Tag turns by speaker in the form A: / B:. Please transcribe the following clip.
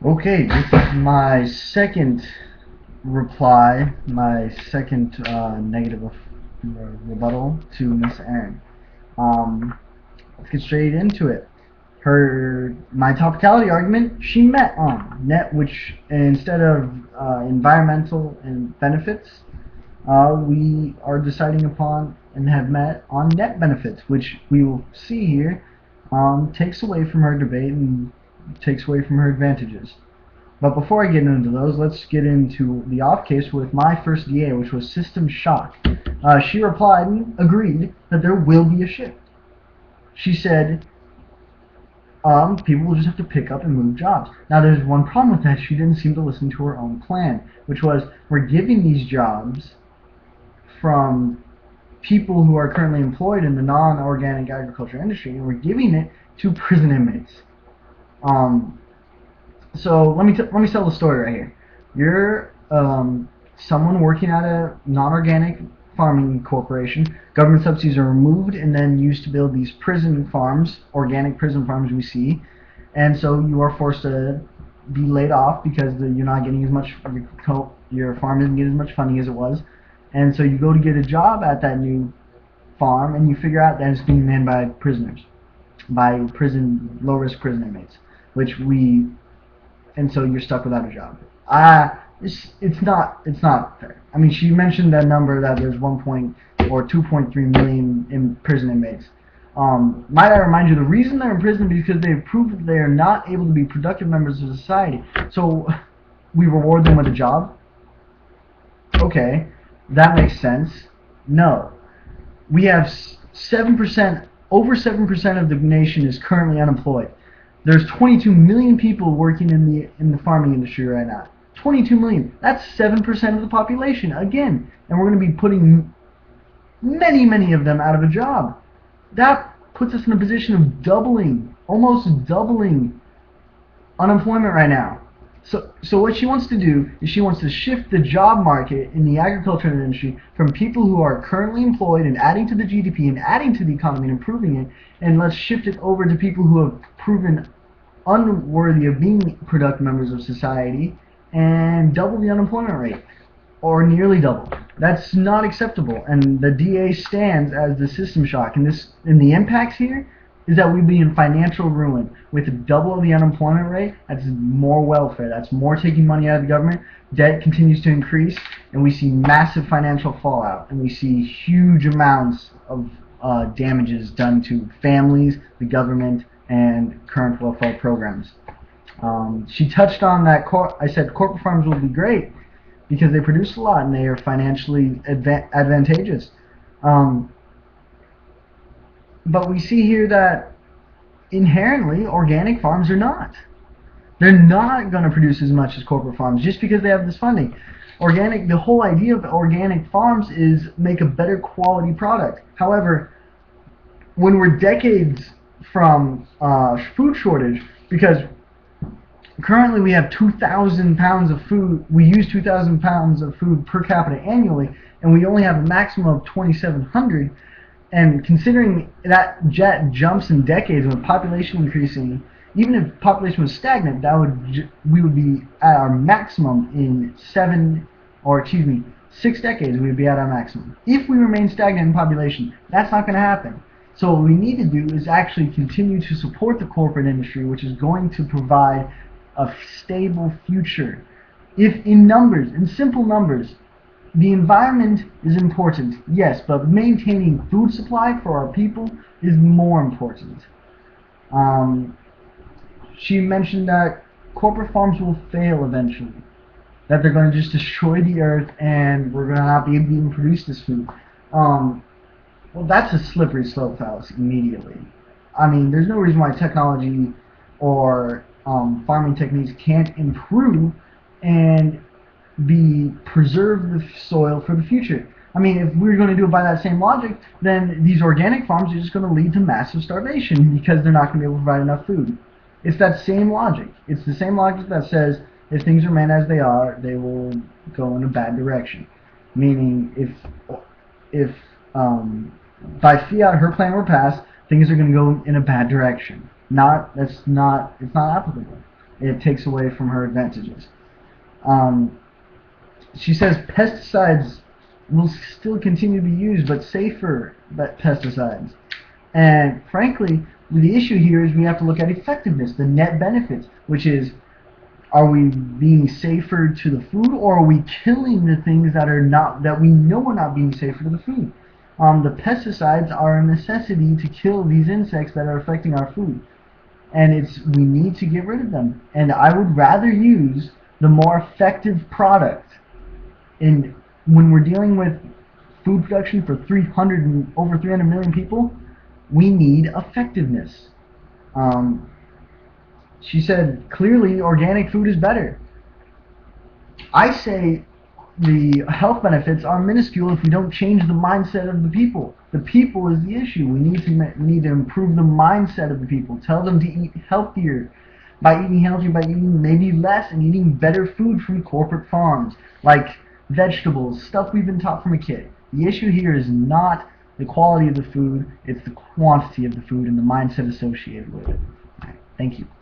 A: Okay, this is my second reply, my second negative rebuttal to Miss Erin. Um, let's get straight into it. My topicality argument, she met on net, which instead of environmental and benefits, we are deciding upon and have met on net benefits, which we will see here takes away from her debate and takes away from her advantages. But before I get into those, let's get into the off case with my first DA, which was System Shock. She replied and agreed that there will be a shift. She said, people will just have to pick up and move jobs. Now, there's one problem with that. She didn't seem to listen to her own plan, which was we're giving these jobs from people who are currently employed in the non-organic agriculture industry, and we're giving it to prison inmates. So let me tell the story right here. You're someone working at a non-organic farming corporation. Government subsidies are removed and then used to build these prison farms, organic prison farms we see, and so you are forced to be laid off because you're not getting as much. Your farm isn't getting as much funding as it was, and so you go to get a job at that new farm, and you figure out that it's being manned by prisoners, by low-risk prison inmates, which we and so you're stuck without a job. It's not fair. I mean, she mentioned that number that there's 2.3 million in prison inmates. Might I remind you, the reason they're in prison is because they've proved that they are not able to be productive members of society. So we reward them with a job. Okay, that makes sense. No, we have 7%, over 7% of the nation is currently unemployed. There's 22 million people working in the farming industry right now. 22 million. That's 7% of the population again, and we're going to be putting many of them out of a job. That puts us in a position of almost doubling unemployment right now. So what she wants to do is she wants to shift the job market in the agriculture industry from people who are currently employed and adding to the GDP and adding to the economy and improving it, and let's shift it over to people who have proven unworthy of being productive members of society and double the unemployment rate, or nearly double. That's not acceptable, and the DA stands as the system shock. And the impacts here is that we'd be in financial ruin with double the unemployment rate. That's more welfare. That's more taking money out of the government. Debt continues to increase, and we see massive financial fallout, and we see huge amounts of damages done to families, the government, and current welfare programs. She touched on that. I said corporate farms will be great because they produce a lot and they are financially advantageous. But we see here that inherently organic farms are not. They're not going to produce as much as corporate farms just because they have this funding. The whole idea of organic farms is make a better quality product. However, when we're decades from food shortage, because currently we have 2,000 pounds of food, we use 2,000 pounds of food per capita annually, and we only have a maximum of 2,700. And considering that jet jumps in decades with population increasing, even if population was stagnant, we would be at our maximum in 6 decades. We would be at our maximum. If we remain stagnant in population, that's not going to happen. So what we need to do is actually continue to support the corporate industry, which is going to provide a stable future. If in simple numbers, the environment is important, yes, but maintaining food supply for our people is more important. She mentioned that corporate farms will fail eventually, that they're going to just destroy the earth and we're going to not be able to even produce this food. Well, that's a slippery slope fallacy immediately. I mean, there's no reason why technology or farming techniques can't improve and preserve the soil for the future. I mean, if we're going to do it by that same logic, then these organic farms are just going to lead to massive starvation because they're not going to be able to provide enough food. It's that same logic. It's the same logic that says if things remain as they are, they will go in a bad direction. Meaning, if by fiat her plan were passed, things are going to go in a bad direction. It's not applicable. it takes away from her advantages. Um, she says pesticides will still continue to be used, but safer pesticides. And frankly, the issue here is we have to look at effectiveness, the net benefits, which is, are we being safer to the food, or are we killing the things that are not, that we know are not being safer to the food? The pesticides are a necessity to kill these insects that are affecting our food, and we need to get rid of them. And I would rather use the more effective product. And when we're dealing with food production for over 300 million people, we need effectiveness. She said clearly organic food is better. I say the health benefits are minuscule if we don't change the mindset of the people. The people is the issue. We need to improve the mindset of the people. Tell them to eat healthier. By eating healthier, by eating maybe less and eating better food from corporate farms, like vegetables, stuff we've been taught from a kid. The issue here is not the quality of the food, it's the quantity of the food and the mindset associated with it. Thank you.